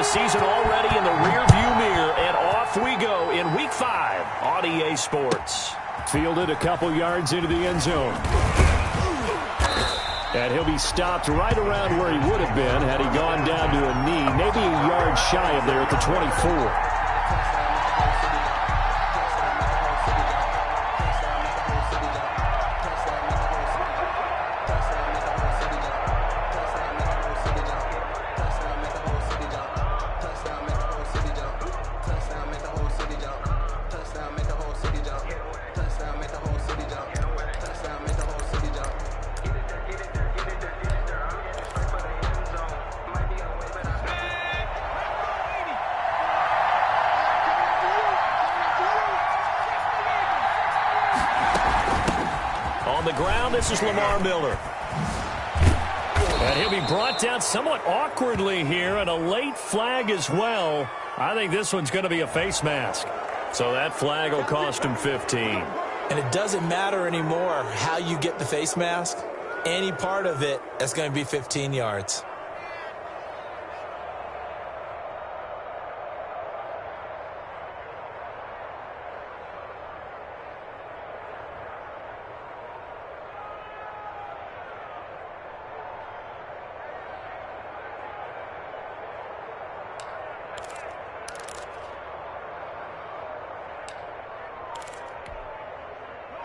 season already in the rearview mirror, and off we go in Week 5 on EA Sports. Fielded a couple yards into the end zone. And he'll be stopped right around where he would have been had he gone down to a knee, maybe a yard shy of there at the 24. This is Lamar Miller. And he'll be brought down somewhat awkwardly here, and a late flag as well. I think this one's going to be a face mask. So that flag will cost him 15. And it doesn't matter anymore how you get the face mask. Any part of it, that's going to be 15 yards.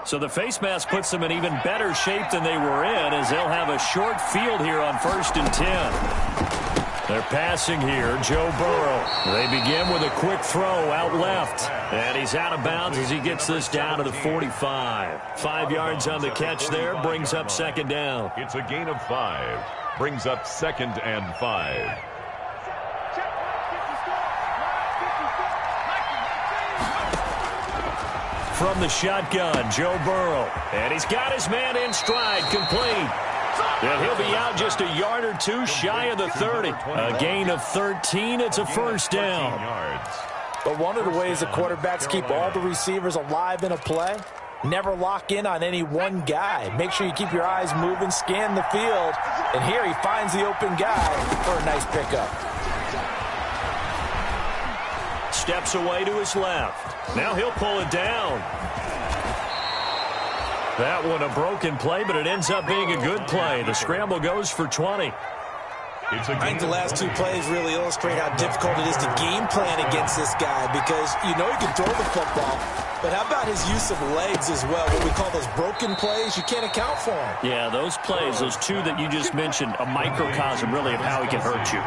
So the face mask puts them in even better shape than they were in, as they'll have a short field here on 1st and 10. They're passing here, Joe Burrow. They begin with a quick throw out left. And he's out of bounds as he gets this down to the 45. 5 yards on the catch there, brings up 2nd down. It's a gain of 5. Brings up 2nd and 5. From the shotgun, Joe Burrow. And he's got his man in stride, complete. And he'll be out just a yard or two shy of the 30. A gain of 13. It's a 1st down. But one of the ways the quarterbacks keep all the receivers alive in a play, never lock in on any one guy. Make sure you keep your eyes moving, scan the field. And here he finds the open guy for a nice pickup. Steps away to his left. Now he'll pull it down. That one a broken play, but it ends up being a good play. The scramble goes for 20. I think the last 2 plays really illustrate how difficult it is to game plan against this guy, because you know he can throw the football, but how about his use of legs as well? What we call those broken plays, you can't account for them. Yeah, those plays, those 2 that you just mentioned, a microcosm really of how he can hurt you.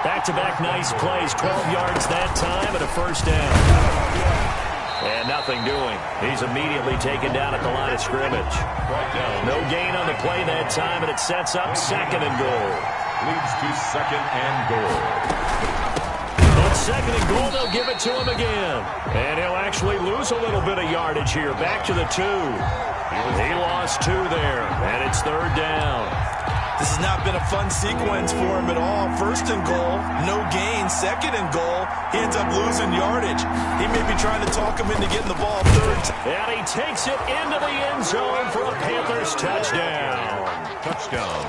Back-to-back nice plays, 12 yards that time and a 1st down. And nothing doing. He's immediately taken down at the line of scrimmage. No gain on the play that time, and it sets up 2nd and goal. Leads to 2nd and goal. On 2nd and goal, they'll give it to him again. And he'll actually lose a little bit of yardage here. Back to the 2. He lost 2 there, and it's 3rd down. This has not been a fun sequence for him at all. 1st and goal, no gain. 2nd and goal, he ends up losing yardage. He may be trying to talk him into getting the ball 3rd. And he takes it into the end zone for a Panthers touchdown.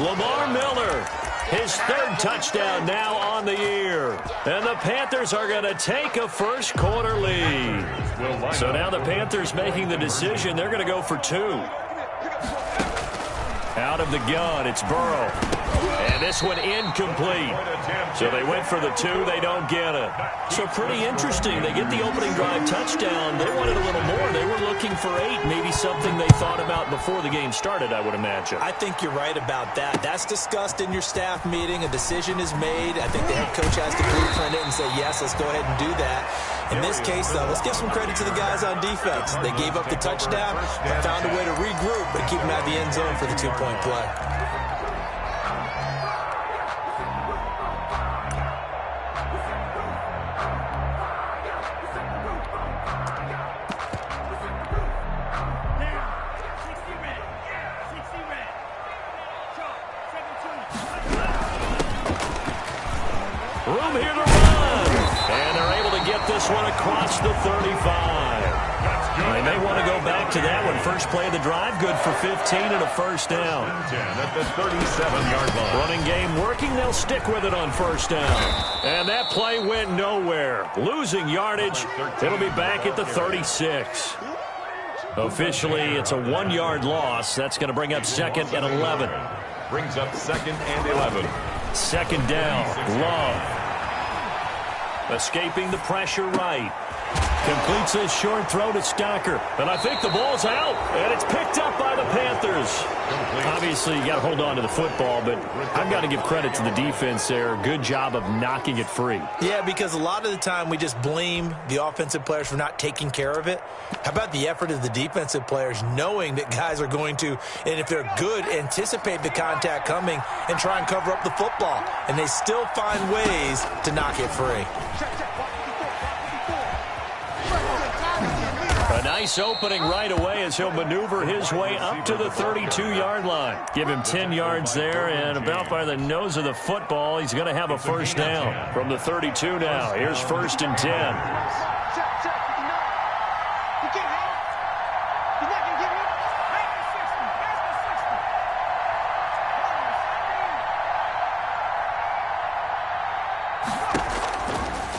Lamar Miller, his 3rd touchdown now on the year. And the Panthers are going to take a first-quarter lead. So now the Panthers making the decision. They're going to go for 2. Out of the gun, it's Burrow. And this one incomplete. So they went for the 2. They don't get it. So pretty interesting. They get the opening drive touchdown. They wanted a little more. They were looking for 8. Maybe something they thought about before the game started, I would imagine. I think you're right about that. That's discussed in your staff meeting. A decision is made. I think the head coach has to blueprint it and say, yes, let's go ahead and do that. In this case, though, let's give some credit to the guys on defense. They gave up the touchdown, but found a way to regroup and keep them out of the end zone for the 2-point play. Room here to run. And they're able to get this one across the 35. They may want to go back to that one. First play of the drive, good for 15 and a first down. 10 at the 37-yard line. Running game working. They'll stick with it on first down. And that play went nowhere. Losing yardage. It'll be back at the 36. Officially, it's a 1-yard loss. That's going to bring up second and 11. Brings up second and 11. Second down. Love. Escaping the pressure right. Completes his short throw to Stocker. And I think the ball's out. And it's picked up by the Panthers. Obviously, you got to hold on to the football, but I've got to give credit to the defense there. Good job of knocking it free. Yeah, because a lot of the time we just blame the offensive players for not taking care of it. How about the effort of the defensive players knowing that guys are going to, and if they're good, anticipate the contact coming and try and cover up the football. And they still find ways to knock it free. A nice opening right away as he'll maneuver his way up to the 32-yard line. Give him 10 yards there, and about by the nose of the football, he's going to have a first down. From the 32 now, here's first and 10.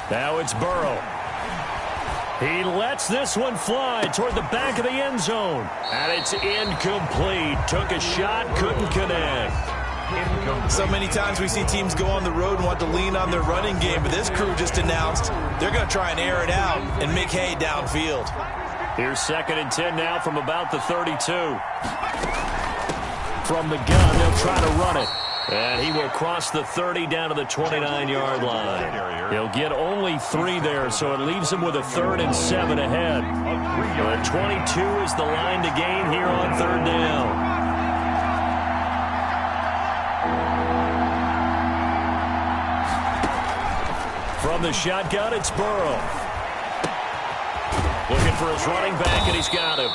Now it's Burrow. He lets this one fly toward the back of the end zone. And it's incomplete. Took a shot, couldn't connect. So many times we see teams go on the road and want to lean on their running game, but this crew just announced they're going to try and air it out and make hay downfield. Here's second and 10 now from about the 32. From the gun, they'll try to run it. And he will cross the 30 down to the 29-yard line. He'll get only 3 there, so it leaves him with a 3rd and 7 ahead. The 22 is the line to gain here on 3rd down. From the shotgun, it's Burrow. Looking for his running back, and he's got him.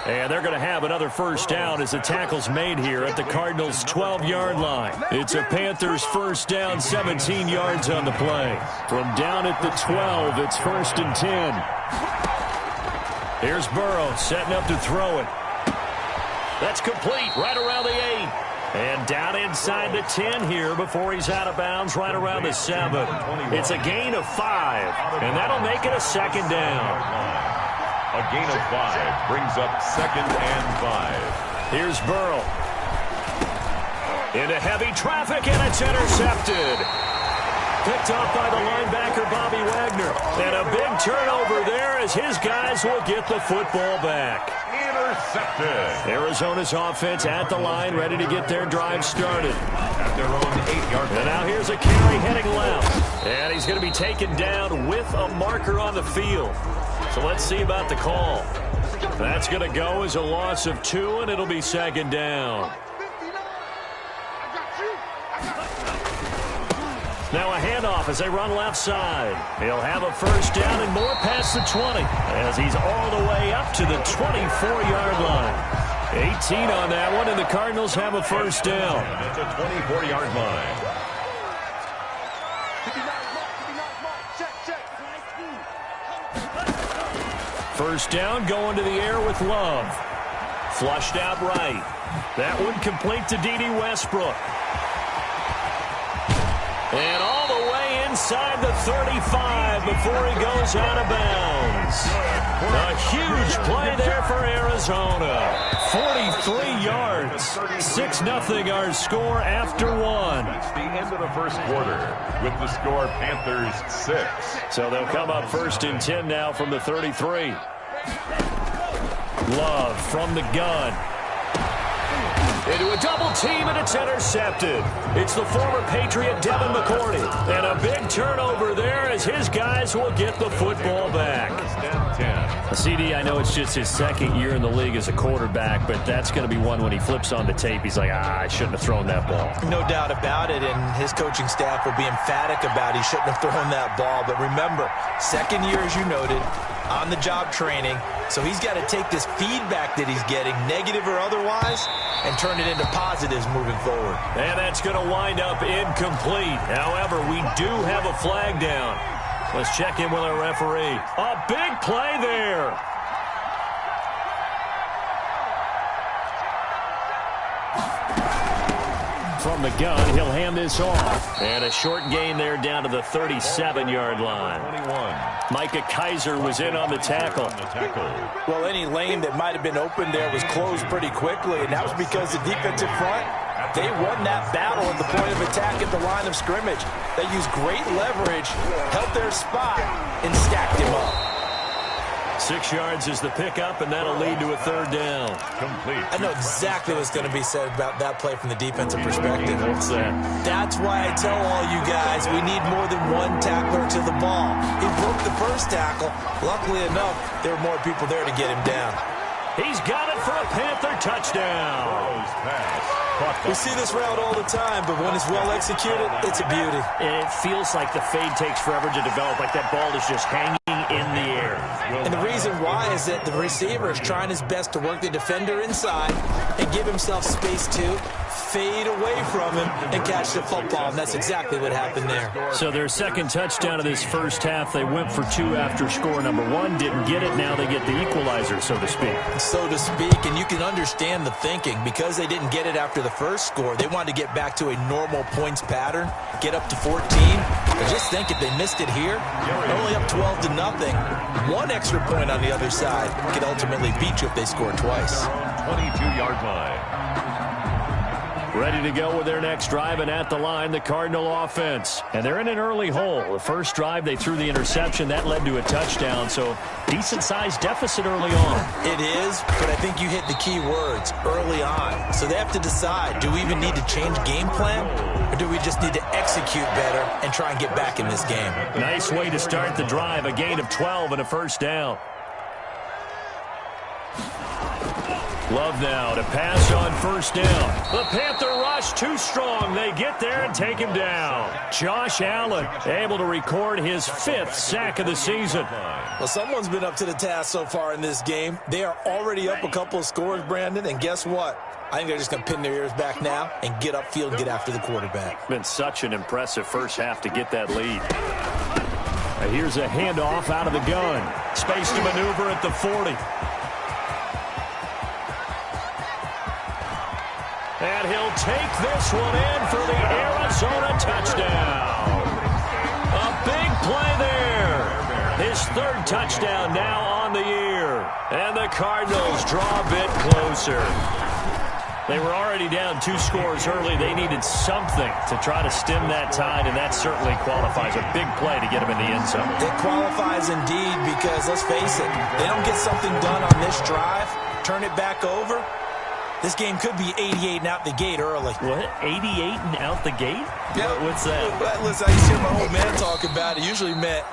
And they're going to have another first down as the tackle's made here at the Cardinals' 12-yard line. It's a Panthers first down, 17 yards on the play. From down at the 12, it's first and 10. Here's Burrow setting up to throw it. That's complete right around the 8. And down inside the 10 here before he's out of bounds right around the 7. It's a gain of 5, and that'll make it a second down. A gain of 5 brings up second and 5. Here's Burrow. Into heavy traffic, and it's intercepted. Picked off by the linebacker, Bobby Wagner. And a big turnover there as his guys will get the football back. Intercepted. Arizona's offense at the line, ready to get their drive started. At their own 8-yard line. And now here's a carry heading left. And he's going to be taken down with a marker on the field. So let's see about the call. That's going to go as a loss of 2, and it'll be second down. Now a handoff as they run left side. He'll have a first down and more past the 20 as he's all the way up to the 24-yard line. 18 on that one, and the Cardinals have a first down. At the 24-yard line. First down, going to the air with Love. Flushed out right. That one complete to D.D. Westbrook. And all the way inside the 35 before he goes out of bounds. A huge play there for Arizona. 43 yards. 6-0 our score after 1. It's the end of the first quarter with the score Panthers 6. So they'll come up first and 10 now from the 33. Love from the gun. Into a double team, and it's intercepted. It's the former Patriot Devin McCourty. And a big turnover there as his guys will get the football back. CD, I know it's just his second year in the league as a quarterback, but that's going to be one when he flips on the tape. He's like, I shouldn't have thrown that ball. No doubt about it, and his coaching staff will be emphatic about he shouldn't have thrown that ball. But remember, second year, as you noted, on-the-job training. So he's got to take this feedback that he's getting, negative or otherwise, and turn it into positives moving forward. And that's going to wind up incomplete. However, we do have a flag down. Let's check in with our referee. A big play there. from the gun. He'll hand this off. And a short gain there down to the 37-yard line. 21. Micah Kaiser was in on the tackle. Well, any lane that might have been open there was closed pretty quickly, and that was because the defensive front, they won that battle at the point of attack at the line of scrimmage. They used great leverage, held their spot, and stacked him up. 6 yards is the pickup, and that'll lead to a third down. Complete. I know exactly what's going to be said about that play from the defensive perspective. What's that? That's why I tell all you guys we need more than one tackler to the ball. He broke the first tackle. Luckily enough, there were more people there to get him down. He's got it for a Panther touchdown. We see this route all the time, but when it's well executed, it's a beauty. It feels like the fade takes forever to develop, like that ball is just hanging in the air. And the reason why is that the receiver is trying his best to work the defender inside and give himself space to fade away from him and catch the football, and that's exactly what happened there. So their second touchdown of this first half, they went for 2 after score number 1, didn't get it, now they get the equalizer, so to speak. So to speak, and you can understand the thinking. Because they didn't get it after the first score, they wanted to get back to a normal points pattern, get up to 14. But just think if they missed it here, they're only up 12-0. 1 extra point on the other side could ultimately beat you if they score twice. 22-yard line. Ready to go with their next drive, and at the line, the Cardinal offense. And they're in an early hole. The first drive, they threw the interception. That led to a touchdown, so decent-sized deficit early on. It is, but I think you hit the key words, early on. So they have to decide, do we even need to change game plan, or do we just need to execute better and try and get back in this game? Nice way to start the drive, a gain of 12 and a first down. Love now to pass on first down. The Panther rush too strong. They get there and take him down. Josh Allen able to record his 5th sack of the season. Well, someone's been up to the task so far in this game. They are already up a couple of scores, Brandon, and guess what? I think they're just going to pin their ears back now and get upfield and get after the quarterback. Been such an impressive first half to get that lead. Here's a handoff out of the gun. Space to maneuver at the 40. And he'll take this one in for the Arizona touchdown. A big play there. His 3rd touchdown now on the year. And the Cardinals draw a bit closer. They were already down 2 scores early. They needed something to try to stem that tide, and that certainly qualifies. A big play to get them in the end zone. It qualifies indeed because, let's face it, they don't get something done on this drive, turn it back over, this game could be 88 and out the gate early. What? 88 and out the gate? Yeah. What's that? Listen, I used to hear my old man talk about it. Usually meant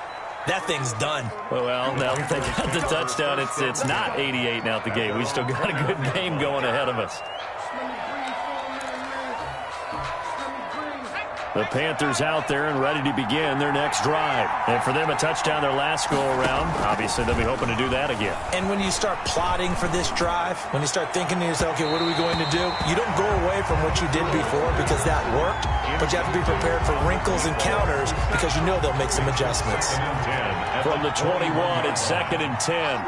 that thing's done. Well, now that they got the touchdown, it's not 88 and out the gate. We still got a good game going ahead of us. The Panthers out there and ready to begin their next drive. And for them, a touchdown their last go-around. Obviously, they'll be hoping to do that again. And when you start plotting for this drive, when you start thinking to yourself, okay, what are we going to do? You don't go away from what you did before because that worked, but you have to be prepared for wrinkles and counters because you know they'll make some adjustments. From the 21, it's 2nd and 10.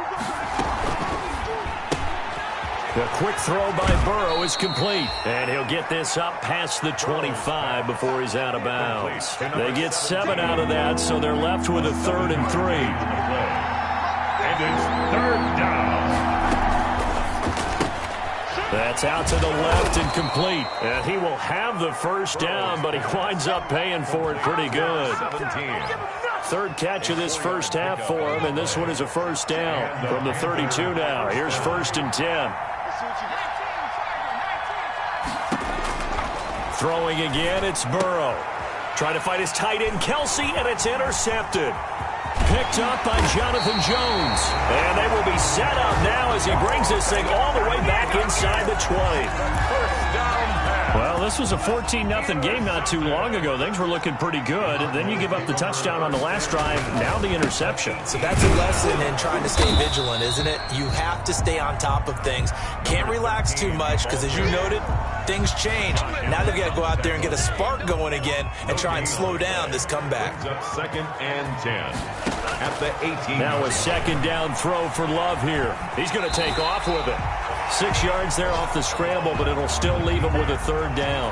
The quick throw by Burrow is complete. And he'll get this up past the 25 before he's out of bounds. They get 7 out of that, so they're left with a 3rd and 3. And it's 3rd down. That's out to the left and complete. And he will have the first down, but he winds up paying for it pretty good. 17. 3rd catch of this first half for him, and this one is a first down from the 32 now. Here's 1st and 10. Throwing again, it's Burrow. Trying to fight his tight end, Kelsey, and it's intercepted. Picked up by Jonathan Jones. And they will be set up now as he brings this thing all the way back inside the 20. Well, this was a 14-0 game not too long ago. Things were looking pretty good. Then you give up the touchdown on the last drive. Now the interception. So that's a lesson in trying to stay vigilant, isn't it? You have to stay on top of things. Can't relax too much because, as you noted, things change. Now they've got to go out there and get a spark going again and try and slow down this comeback. 2nd and 10 at the 18. Now a 2nd down throw for Love here. He's going to take off with it. 6 yards there off the scramble, but it'll still leave him with a 3rd down.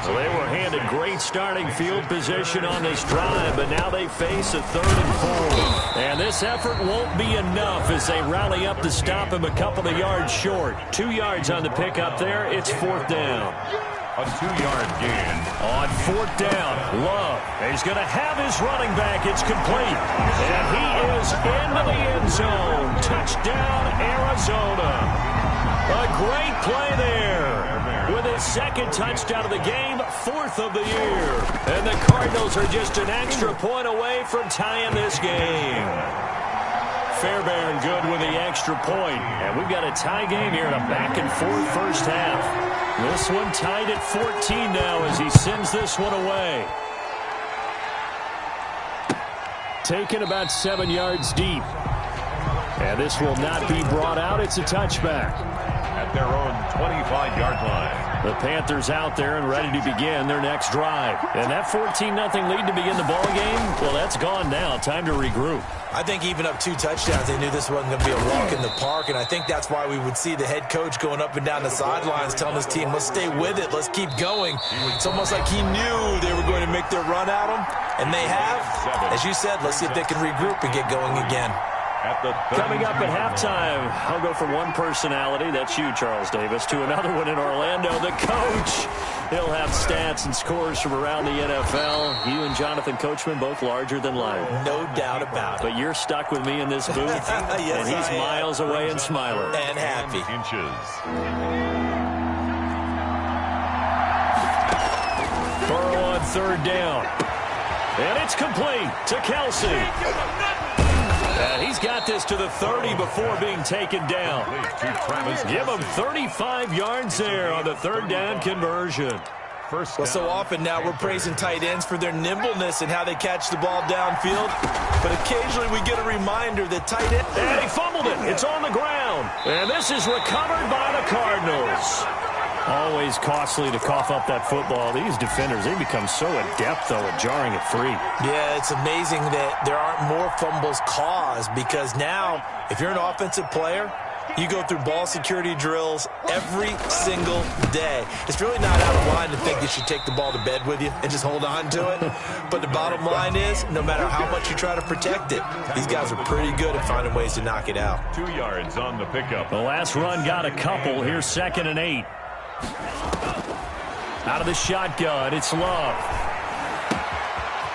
So they were handed great starting field position on this drive, but now they face a 3rd and 4. And this effort won't be enough as they rally up to stop him a couple of yards short. 2 yards on the pickup there. It's 4th down. A 2-yard gain. On 4th down, Love. He's going to have his running back. It's complete. And he is into the end zone. Touchdown, Arizona. A great play there. With his 2nd touchdown of the game, 4th of the year. And the Cardinals are just an extra point away from tying this game. Fairbairn good with the extra point. And we've got a tie game here in a back-and-forth first half. This one tied at 14 now as he sends this one away. Taken about 7 yards deep. And this will not be brought out. It's a touchback. At their own 25-yard line. The Panthers out there and ready to begin their next drive. And that 14-0 lead to begin the ball game, well, that's gone now. Time to regroup. I think even up 2 touchdowns, they knew this wasn't going to be a walk in the park, and I think that's why we would see the head coach going up and down the sidelines telling his team, let's stay with it, let's keep going. It's almost like he knew they were going to make their run at him, and they have. As you said, let's see if they can regroup and get going again. Coming up at halftime, I'll go from one personality, that's you, Charles Davis, to another one in Orlando, the coach. He'll have stats and scores from around the NFL. You and Jonathan Coachman, both larger than life. No doubt about it. But you're stuck with me in this booth, yes, and he's miles away and smiling. And happy. Burrow on 3rd down. And it's complete to Kelsey. And he's got this to the 30 before being taken down. Give him 35 yards there on the 3rd down conversion. Well, so often now we're praising tight ends for their nimbleness and how they catch the ball downfield. But occasionally we get a reminder that tight end... And he fumbled it. It's on the ground. And this is recovered by the Cardinals. Always costly to cough up that football. These defenders, they become so adept, though, at jarring it free. Yeah, it's amazing that there aren't more fumbles caused because now, if you're an offensive player, you go through ball security drills every single day. It's really not out of line to think you should take the ball to bed with you and just hold on to it. But the bottom line is, no matter how much you try to protect it, these guys are pretty good at finding ways to knock it out. 2 yards on the pickup. The last run got a couple. Here's 2nd and 8. Out of the shotgun, it's Love.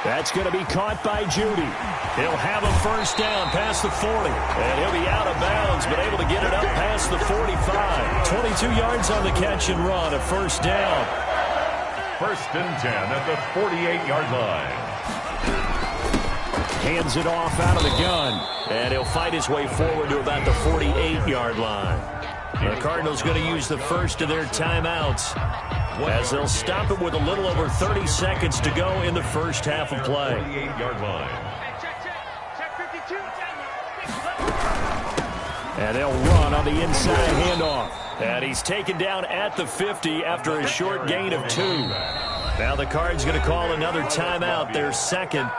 That's going to be caught by Judy. He'll have a 1st down past the 40. And he'll be out of bounds, but able to get it up past the 45. 22 yards on the catch and run, a 1st down. 1st and 10 at the 48-yard line. Hands it off out of the gun. And he'll fight his way forward to about the 48-yard line. The Cardinals going to use the first of their timeouts as they'll stop it with a little over 30 seconds to go in the first half of play. 48-yard line. And they'll run on the inside handoff. And he's taken down at the 50 after a short gain of 2. Now the Cards going to call another timeout, their 2nd,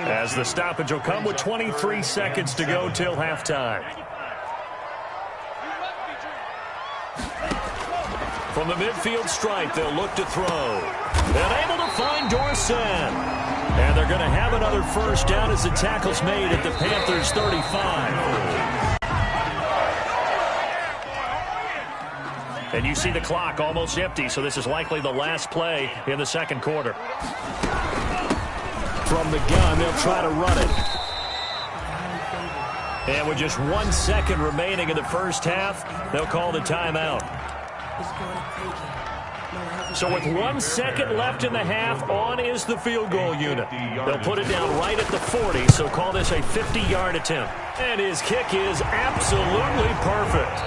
as the stoppage will come with 23 seconds to go till halftime. From the midfield stripe, they'll look to throw. And able to find Dorsett. And they're going to have another 1st down as the tackle's made at the Panthers' 35. And you see the clock almost empty, so this is likely the last play in the 2nd quarter. From the gun, they'll try to run it. And with just 1 second remaining in the first half, they'll call the timeout. So with 1 second left in the half, on is the field goal unit. They'll put it down right at the 40, so call this a 50-yard attempt. And his kick is absolutely perfect.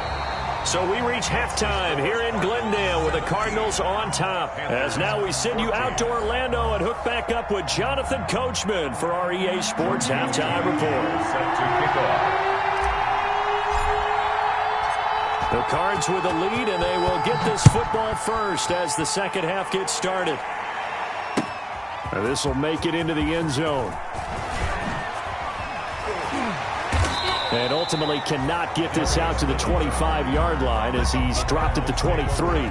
So we reach halftime here in Glendale with the Cardinals on top. As now we send you out to Orlando and hook back up with Jonathan Coachman for our EA Sports Halftime Report. Set to kick off. The Cards with the lead, and they will get this football first as the second half gets started. And this will make it into the end zone. And ultimately cannot get this out to the 25-yard line as he's dropped at the 23. 1st and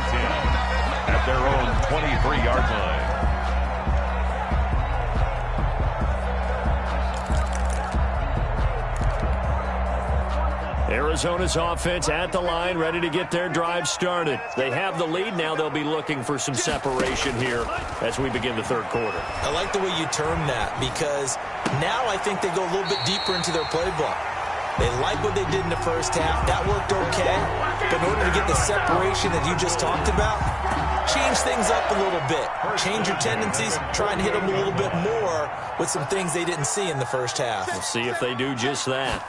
10 at their own 23-yard line. Arizona's offense at the line, ready to get their drive started. They have the lead. Now they'll be looking for some separation here as we begin the third quarter. I like the way you term that, because now I think they go a little bit deeper into their playbook. They like what they did in the first half. That worked okay. But in order to get the separation that you just talked about, change things up a little bit. Change your tendencies. Try and hit them a little bit more with some things they didn't see in the first half. We'll see if they do just that.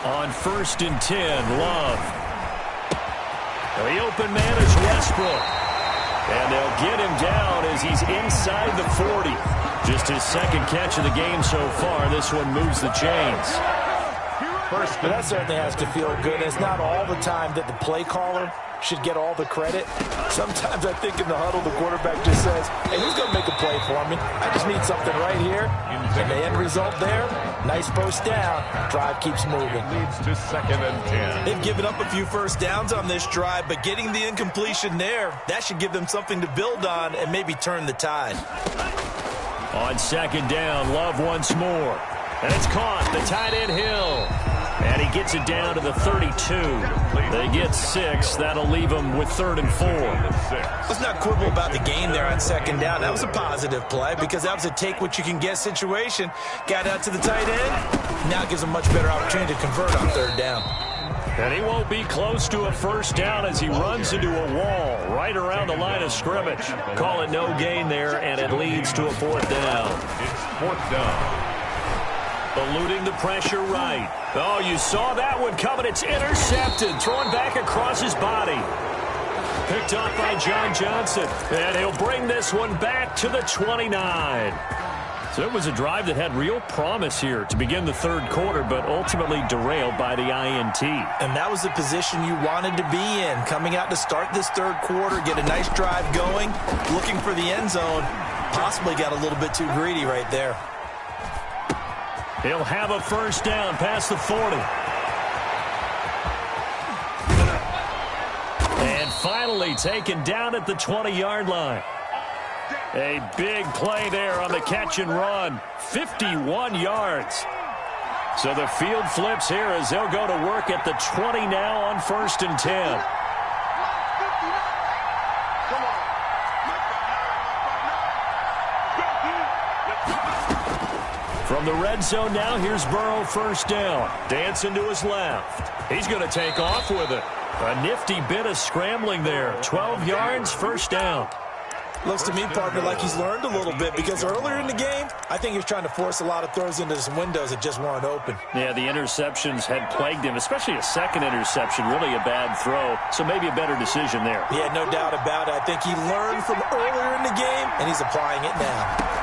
On 1st and 10, Love. The open man is Westbrook. And they'll get him down as he's inside the 40. Just his second catch of the game so far. This one moves the chains. First, that certainly has to feel good. It's not all the time that the play caller should get all the credit. Sometimes I think in the huddle, the quarterback just says, hey, who's going to make a play for me? I just need something right here. And the end result there, nice first down. Drive keeps moving. Leads to 2nd and 10. They've given up a few first downs on this drive, but getting the incompletion there, that should give them something to build on and maybe turn the tide. On 2nd down, Love once more. And it's caught. The tight end Hill. And he gets it down to the 32. They get 6. That'll leave them with 3rd and 4. Let's not quibble about the game there on 2nd down. That was a positive play because that was a take-what-you-can-get situation. Got out to the tight end. Now it gives them a much better opportunity to convert on 3rd down. And he won't be close to a first down as he runs into a wall right around the line of scrimmage. Call it no gain there, and it leads to a 4th down. It's 4th down. Eluding the pressure right. Oh, you saw that one coming. It's intercepted. Thrown back across his body. Picked off by John Johnson. And he'll bring this one back to the 29. So it was a drive that had real promise here to begin the third quarter, but ultimately derailed by the INT. And that was the position you wanted to be in. Coming out to start this third quarter, get a nice drive going, looking for the end zone. Possibly got a little bit too greedy right there. He'll have a first down past the 40. And finally taken down at the 20-yard line. A big play there on the catch and run. 51 yards. So the field flips here as they'll go to work at the 20 now on 1st and 10. From the red zone now, here's Burrow first down. Dancing to his left. He's going to take off with it. A nifty bit of scrambling there. 12 yards, first down. Looks to me, partner, like he's learned a little bit because earlier in the game, I think he was trying to force a lot of throws into some windows that just weren't open. Yeah, the interceptions had plagued him, especially a second interception, really a bad throw. So maybe a better decision there. Yeah, no doubt about it. I think he learned from earlier in the game, and he's applying it now.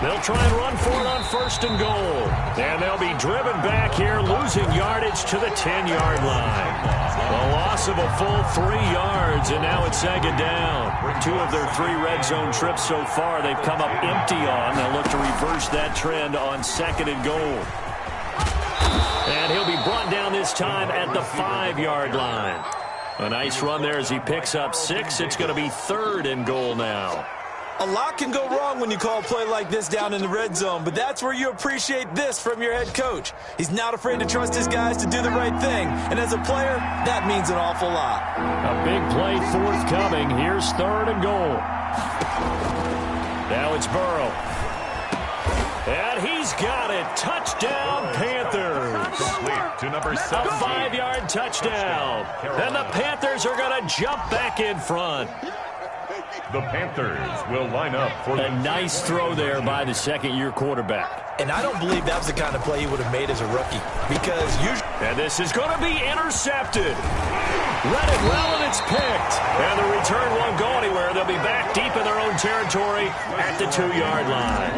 They'll try and run for it on 1st and goal. And they'll be driven back here, losing yardage to the 10-yard line. A loss of a full 3 yards, and now it's 2nd down. 2 of their 3 red zone trips so far they've come up empty on. They'll look to reverse that trend on 2nd and goal. And he'll be brought down this time at the 5-yard line. A nice run there as he picks up 6. It's going to be 3rd and goal now. A lot can go wrong when you call a play like this down in the red zone, but that's where you appreciate this from your head coach. He's not afraid to trust his guys to do the right thing, and as a player, that means an awful lot. A big play forthcoming. Here's 3rd and goal. Now it's Burrow. And he's got it. Touchdown, Panthers. To number 7. A 5-yard touchdown. And the Panthers are going to jump back in front. The Panthers will line up for a nice throw there by the second-year quarterback. And I don't believe that was the kind of play he would have made as a rookie. Because usually... And this is going to be intercepted. Read it well, and it's picked. And the return won't go anywhere. They'll be back deep in their own territory at the 2-yard line.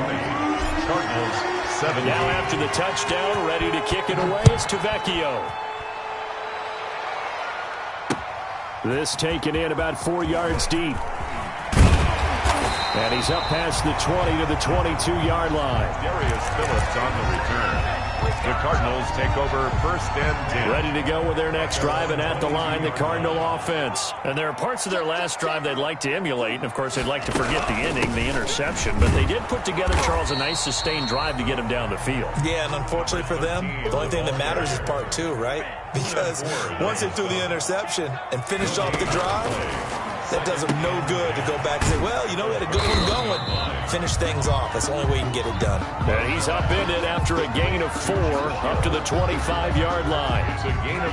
Cardinals 7. Now after the touchdown, ready to kick it away, it's Tavecchio. This taken in about 4 yards deep. And he's up past the 20 to the 22-yard line. Darius Phillips on the return. The Cardinals take over 1st and 10. Ready to go with their next drive, and at the line, the Cardinal offense. And there are parts of their last drive they'd like to emulate, and of course they'd like to forget the ending, the interception, but they did put together, Charles, a nice sustained drive to get him down the field. Yeah, and unfortunately for them, the only thing that matters is part 2, right? Because once they threw the interception and finished off the drive, that does them no good to go back and say, well, you know, we had a good one going. Finish things off. That's the only way you can get it done. And he's upended after a gain of 4 up to the 25-yard line. It's a gain of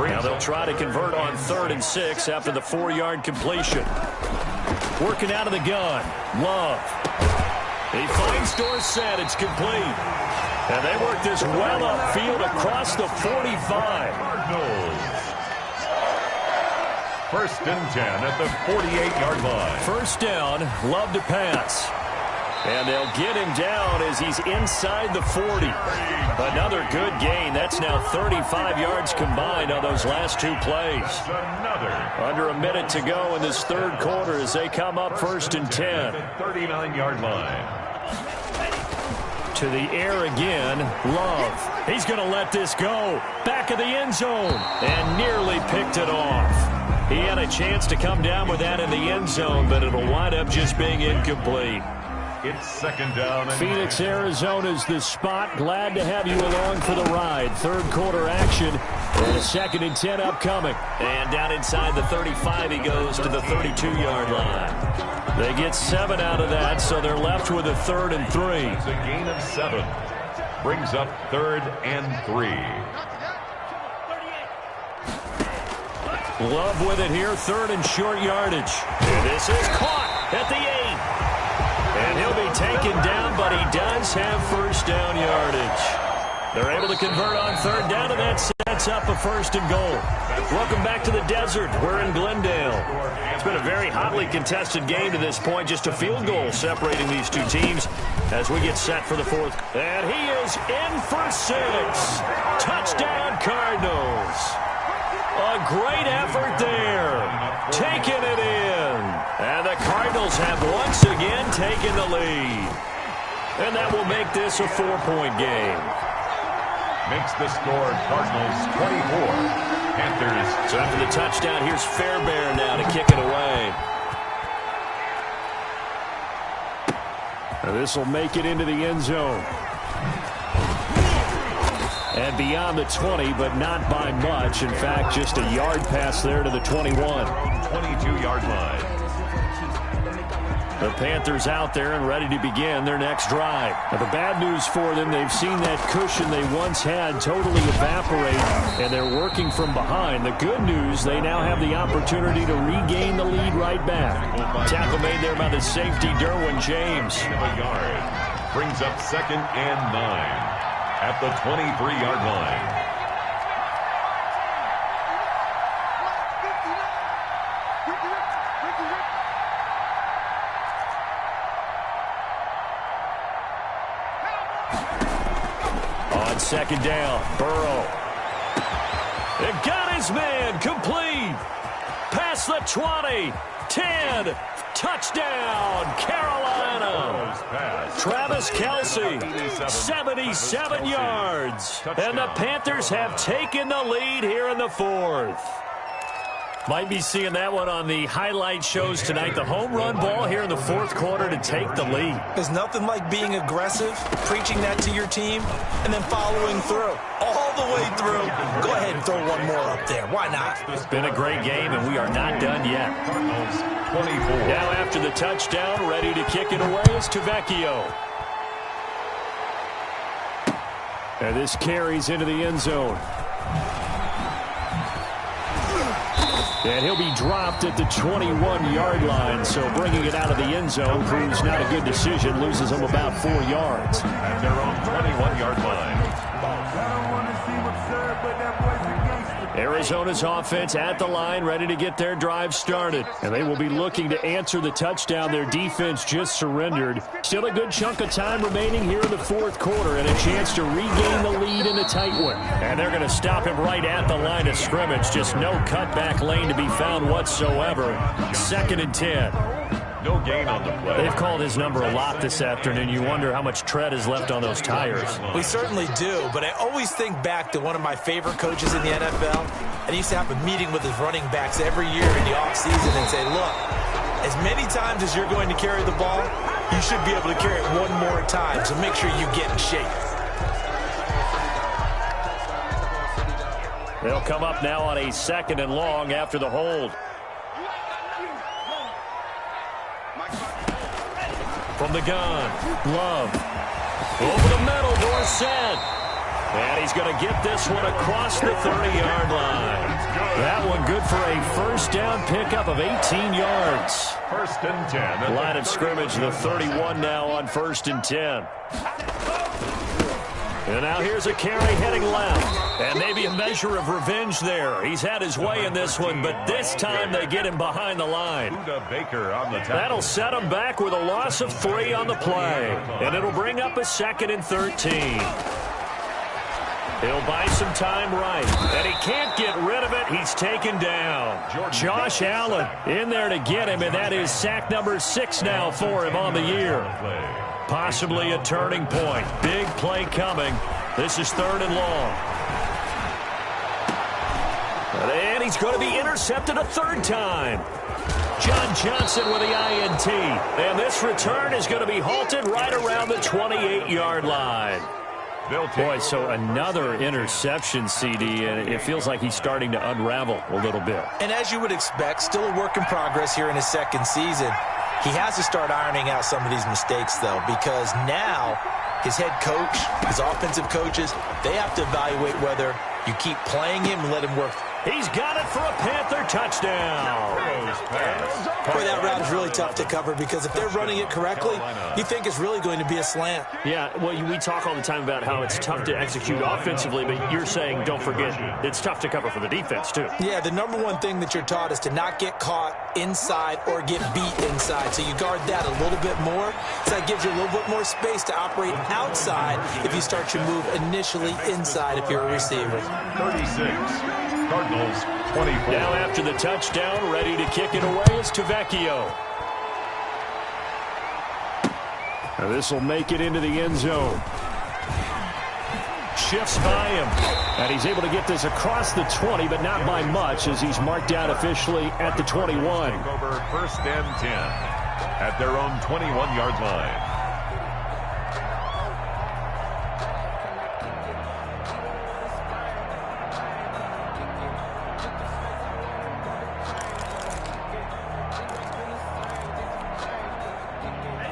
4. Now they'll try to convert on 3rd and 6 after the 4-yard completion. Working out of the gun. Love. He finds Dorsett. It's complete. And they work this well upfield across the 45. Cardinals. 1st and 10 at the 48-yard line. 1st down, Love to pass. And they'll get him down as he's inside the 40. Another good gain. That's now 35 yards combined on those last 2 plays. Under a minute to go in this 3rd quarter as they come up 1st and 10. 39-yard line. To the air again, Love. He's going to let this go. Back of the end zone. And nearly picked it off. He had a chance to come down with that in the end zone, but it'll wind up just being incomplete. It's 2nd down. Phoenix, Arizona's the spot. Glad to have you along for the ride. 3rd quarter action. And a 2nd and 10 upcoming. And down inside the 35, he goes to the 32-yard line. They get 7 out of that, so they're left with a 3rd and 3. It's a gain of 7. Brings up 3rd and 3. Love with it here, 3rd and short yardage. And this is caught at the 8. And he'll be taken down, but he does have 1st down yardage. They're able to convert on 3rd down, and that sets up a 1st and goal. Welcome back to the desert. We're in Glendale. It's been a very hotly contested game to this point. Just a field goal separating these 2 teams as we get set for the 4th. And he is in for 6. Touchdown, Cardinals. A great effort there. Taking it in. And the Cardinals have once again taken the lead. And that will make this a 4-point game. Makes the score Cardinals 24. Panthers. So after the touchdown, here's Fairbairn now to kick it away. And this will make it into the end zone. And beyond the 20, but not by much. In fact, just a yard pass there to the 21. 22-yard line. The Panthers out there and ready to begin their next drive. Now, the bad news for them, they've seen that cushion they once had totally evaporate, and they're working from behind. The good news, they now have the opportunity to regain the lead right back. Tackle made there by the safety, Derwin James. A yard. Brings up 2nd and 9 at the 23-yard line. On 2nd down, Burrow. It got his man, complete. Past the 20, 10, touchdown, Carolina. Travis Kelce, 77 yards. And the Panthers have taken the lead here in the 4th. Might be seeing that one on the highlight shows tonight. The home run ball here in the 4th quarter to take the lead. There's nothing like being aggressive, preaching that to your team, and then following through. All the way through. Go ahead and throw one more up there. Why not? It's been a great game, and we are not done yet. Cardinals 24. Now after the touchdown, ready to kick it away is Tavecchio. And this carries into the end zone. And he'll be dropped at the 21-yard line, so bringing it out of the end zone proves not a good decision, loses him about 4 yards. At their own 21-yard line. Arizona's offense at the line, ready to get their drive started. And they will be looking to answer the touchdown their defense just surrendered. Still a good chunk of time remaining here in the 4th quarter and a chance to regain the lead in a tight one. And they're going to stop him right at the line of scrimmage. Just no cutback lane to be found whatsoever. 2nd and 10. No gain on the play. They've called his number a lot this afternoon. You wonder how much tread is left on those tires. We certainly do, but I always think back to one of my favorite coaches in the NFL. And he used to have a meeting with his running backs every year in the offseason and say, look, as many times as you're going to carry the ball, you should be able to carry it one more time, so make sure you get in shape. They'll come up now on a 2nd and long after the hold. From the gun, Love. Over the middle, Dorsett. And he's going to get this one across the 30-yard line. That one good for a first down pickup of 18 yards. 1st and 10. Line of scrimmage, the 31 now on 1st and 10. And now here's a carry heading left. And maybe a measure of revenge there. He's had his way in this one, but this time they get him behind the line. Baker on the tackle. That'll set him back with a loss of 3 on the play. And it'll bring up a 2nd and 13. He'll buy some time right. And he can't get rid of it. He's taken down. Josh Allen in there to get him, and that is sack number 6 now for him on the year. Possibly a turning point. Big play coming. This is 3rd and long. And he's going to be intercepted a 3rd time. John Johnson with the INT. And this return is going to be halted right around the 28-yard line. Boy, so another interception, CD, and it feels like he's starting to unravel a little bit. And as you would expect, still a work in progress here in his 2nd season. He has to start ironing out some of these mistakes, though, because now his head coach, his offensive coaches, they have to evaluate whether you keep playing him and let him work. He's got it for a Panther touchdown. Boy, that route is really tough to cover because if they're running it correctly, you think it's really going to be a slant. Yeah, well, we talk all the time about how it's tough to execute offensively, but you're saying, don't forget, it's tough to cover for the defense, too. Yeah, the number one thing that you're taught is to not get caught inside or get beat inside. So you guard that a little bit more. So that gives you a little bit more space to operate outside if you start your move initially inside if you're a receiver. 36. Cardinals 24. Now after the touchdown, ready to kick it away is Tavecchio. Now this will make it into the end zone. Shifts by him. And he's able to get this across the 20, but not by much as he's marked out officially at the 21. Over 1st and 10 at their own 21-yard line.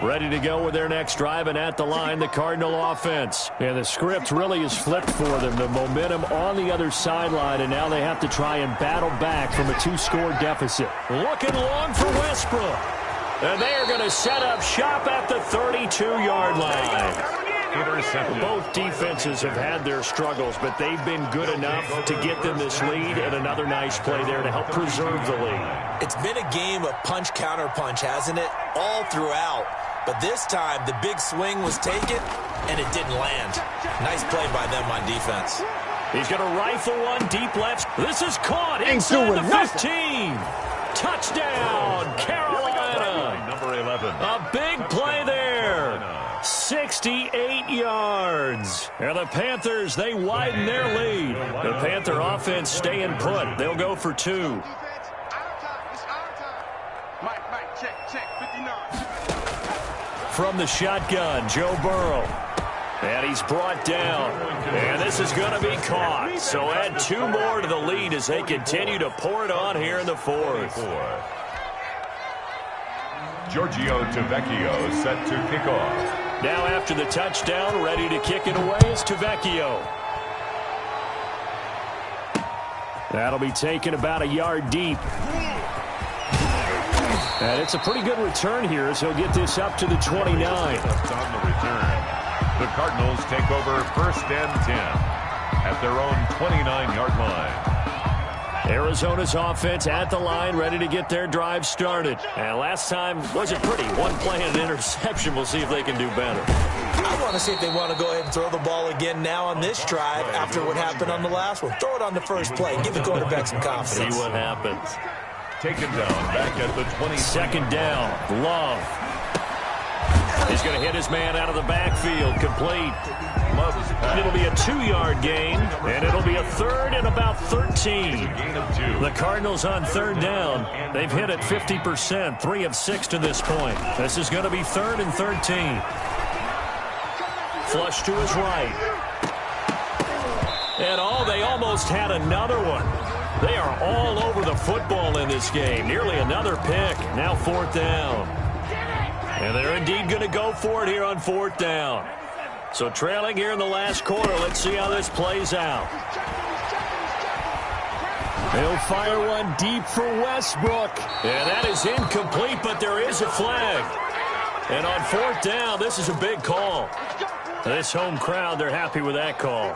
Ready to go with their next drive, and at the line, the Cardinal offense. And the script really is flipped for them. The momentum on the other sideline, and now they have to try and battle back from a 2-score deficit. Looking long for Westbrook. And they are going to set up shop at the 32-yard line. Both defenses have had their struggles, but they've been good enough to get them this lead, and another nice play there to help preserve the lead. It's been a game of punch-counter-punch, hasn't it? All throughout. But this time, the big swing was taken, and it didn't land. Nice play by them on defense. He's going to rifle one deep left. This is caught inside the 15. Touchdown, Carolina. Number 11. A big play there. 68 yards. And the Panthers, they widen their lead. The Panther offense staying put. They'll go for 2. From the shotgun, Joe Burrow. And he's brought down. And this is going to be caught. So add 2 more to the lead as they continue to pour it on here in the 4th. Giorgio Tavecchio set to kick off. Now after the touchdown, ready to kick it away is Tavecchio. That'll be taken about a yard deep. And it's a pretty good return here as he'll get this up to the 29. On the return, the Cardinals take over 1st and 10 at their own 29-yard line. Arizona's offense at the line, ready to get their drive started. And last time wasn't pretty. 1 play and an interception. We'll see if they can do better. I want to see if they want to go ahead and throw the ball again now on this drive after what happened on the last one. Throw it on the first play. Give the quarterback some confidence. See what happens. taken down back at the 20. Second down, Love. He's going to hit his man out of the backfield, complete. It'll be a 2-yard gain, and it'll be a third and about 13. The Cardinals on third down. They've hit it 50%, 3 of 6 to this point. This is going to be 3rd and 13. Flush to his right. And they almost had another one. They are all over the football in this game. Nearly another pick. Now 4th down. And they're indeed going to go for it here on 4th down. So trailing here in the last quarter. Let's see how this plays out. He'll fire one deep for Westbrook. And that is incomplete, but there is a flag. And on 4th down, this is a big call. This home crowd, they're happy with that call.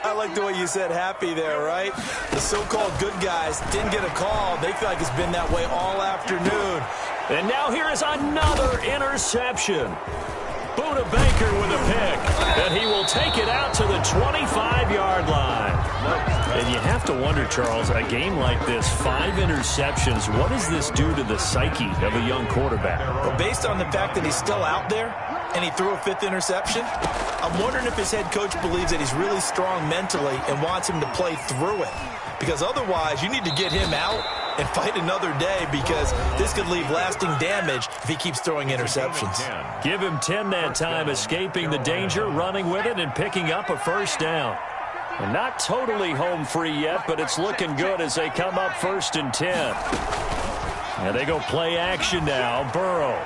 I like the way you said happy there, right? The so-called good guys didn't get a call. They feel like it's been that way all afternoon. And now here is another interception. Buda Baker with a pick. And he will take it out to the 25-yard line. And you have to wonder, Charles, a game like this, 5 interceptions, what does this do to the psyche of a young quarterback? Well, based on the fact that he's still out there and he threw a 5th interception, I'm wondering if his head coach believes that he's really strong mentally and wants him to play through it. Because otherwise, you need to get him out and fight another day, because this could leave lasting damage if he keeps throwing interceptions. Give him 10 that time, escaping the danger, running with it, and picking up a 1st down. And not totally home free yet, but it's looking good as they come up 1st and 10. And they go play action now. Burrow.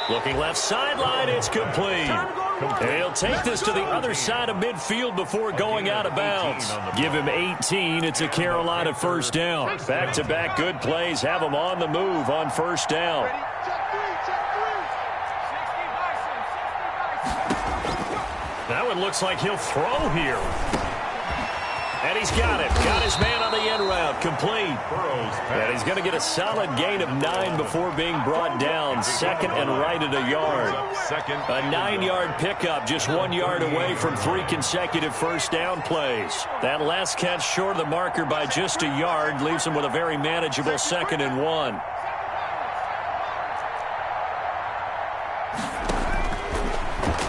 Looking left sideline, it's complete. And he'll take this to the other side of midfield before going out of bounds. Give him 18. It's a Carolina 1st down. Back-to-back good plays have them on the move on 1st down. That one looks like he'll throw here. And he's got it. Got his man on the end route. Complete. And he's going to get a solid gain of 9 before being brought down. 2nd and right at a yard. A 9-yard pickup, just 1 yard away from 3 consecutive 1st down plays. That last catch short of the marker by just a yard leaves him with a very manageable 2nd and 1.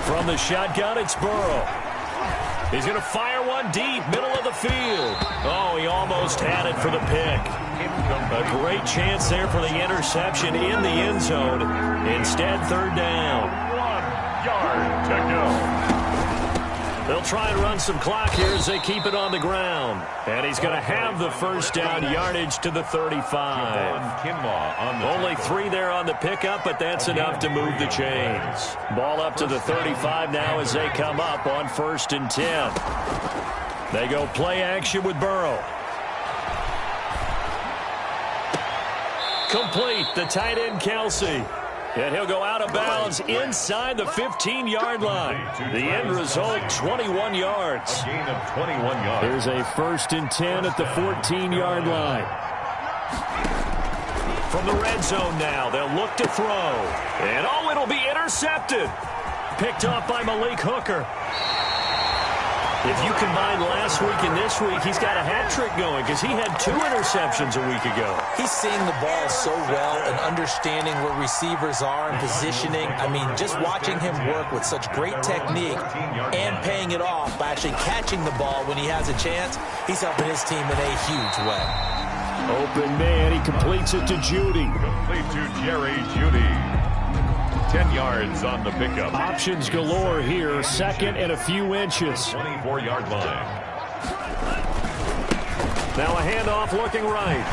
From the shotgun, it's Burrow. He's going to fire one deep, middle of the field. Oh, he almost had it for the pick. A great chance there for the interception in the end zone. Instead, 3rd down. 1 yard to go. They'll try and run some clock here as they keep it on the ground. And he's going to have the 1st down yardage to the 35. Only 3 there on the pickup, but that's enough to move the chains. Ball up to the 35 now as they come up on 1st and 10. They go play action with Burrow. Complete, the tight end Kelsey. And he'll go out of bounds inside the 15-yard line. The end result, 21 yards. A gain of 21 yards. Here's a 1st and 10 at the 14-yard line. From the red zone now, they'll look to throw. And it'll be intercepted. Picked off by Malik Hooker. If you combine last week and this week, he's got a hat trick going because he had 2 interceptions a week ago. He's seeing the ball so well and understanding where receivers are and positioning. I mean, just watching him work with such great technique and paying it off by actually catching the ball when he has a chance, he's helping his team in a huge way. Open man, he completes it to Judy. Complete to Jerry Judy. 10 yards on the pickup. Options galore here. 2nd and a few inches. 24-yard line. Now a handoff looking right.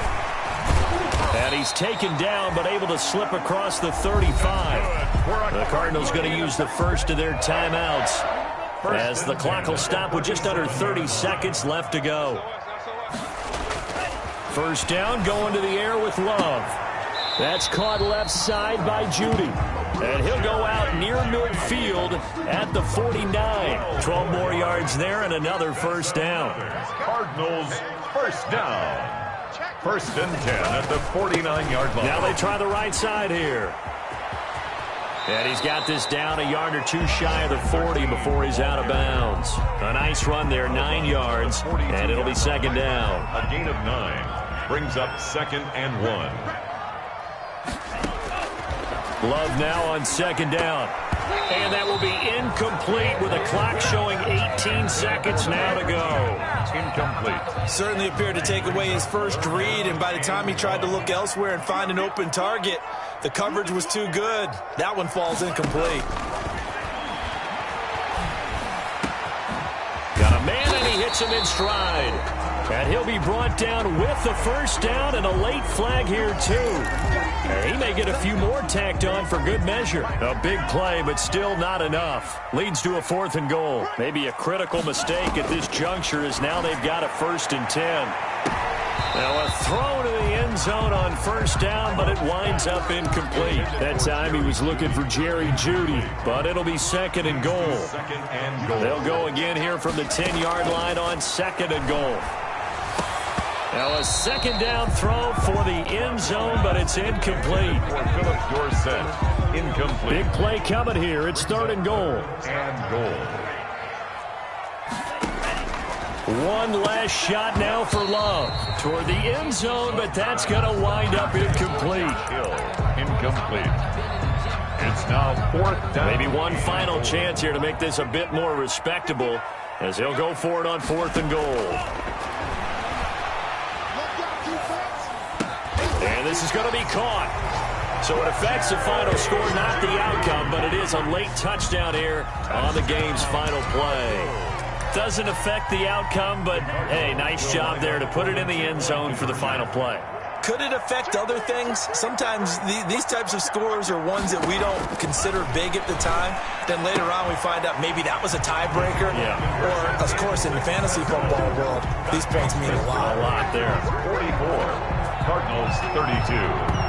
And he's taken down but able to slip across the 35. The Cardinals going to use the first of their timeouts as the clock will stop with just under 30 seconds left to go. 1st down, going to the air with Love. That's caught left side by Judy. And he'll go out near midfield at the 49. 12 more yards there and another 1st down. Cardinals 1st down. 1st and 10 at the 49-yard line. Now they try the right side here. And he's got this down a yard or two shy of the 40 before he's out of bounds. A nice run there, 9 yards, and it'll be second down. A gain of 9 brings up 2nd and 1. Love now on second down. And that will be incomplete with a clock showing 18 seconds now to go. Incomplete. Certainly appeared to take away his first read, and by the time he tried to look elsewhere and find an open target, the coverage was too good. That one falls incomplete. Got a man, and he hits him in stride. And he'll be brought down with the first down and a late flag here, too. And he may get a few more tacked on for good measure. A big play, but still not enough. Leads to a 4th and goal. Maybe a critical mistake at this juncture, as now they've got a 1st and 10. Now a throw to the end zone on first down, but it winds up incomplete. That time he was looking for Jerry Jeudy, but it'll be 2nd and goal. They'll go again here from the 10-yard line on 2nd and goal. Now a 2nd down throw for the end zone, but it's incomplete. For Phillips Dorsett, incomplete. Big play coming here. It's 3rd and goal. And goal. One last shot now for Love toward the end zone, but that's going to wind up incomplete. Incomplete. It's now 4th down. Maybe one final chance here to make this a bit more respectable, as he'll go for it on 4th and goal. And this is going to be caught. So it affects the final score, not the outcome, but it is a late touchdown here on the game's final play. Doesn't affect the outcome, but, hey, nice job there to put it in the end zone for the final play. Could it affect other things? Sometimes these types of scores are ones that we don't consider big at the time. Then later on we find out maybe that was a tiebreaker. Yeah. Or, of course, in the fantasy football world, these points mean a lot. A lot there. 44. Cardinals 32.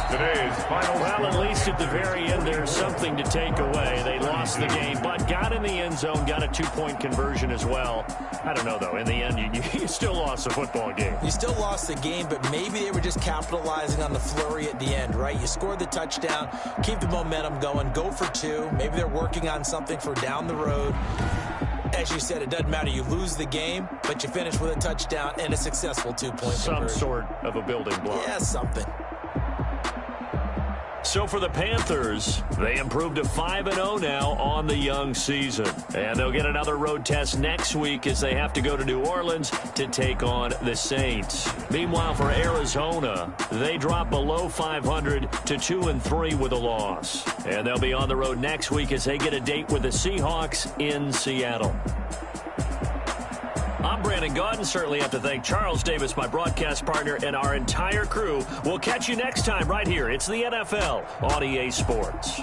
Today's final. Well, at least at the very end, there's something to take away. They lost the game, but got in the end zone, got a 2-point conversion as well. I don't know, though. In the end, you still lost the football game. You still lost the game, but maybe they were just capitalizing on the flurry at the end, right? You scored the touchdown, keep the momentum going, go for 2. Maybe they're working on something for down the road. As you said, it doesn't matter. You lose the game, but you finish with a touchdown and a successful 2-point conversion. Some sort of a building block. Yeah, something. So for the Panthers, they improved to 5-0 now on the young season. And they'll get another road test next week as they have to go to New Orleans to take on the Saints. Meanwhile, for Arizona, they drop below 500 to 2-3 with a loss. And they'll be on the road next week as they get a date with the Seahawks in Seattle. I'm Brandon Gaudin. Certainly have to thank Charles Davis, my broadcast partner, and our entire crew. We'll catch you next time right here. It's the NFL on EA Sports.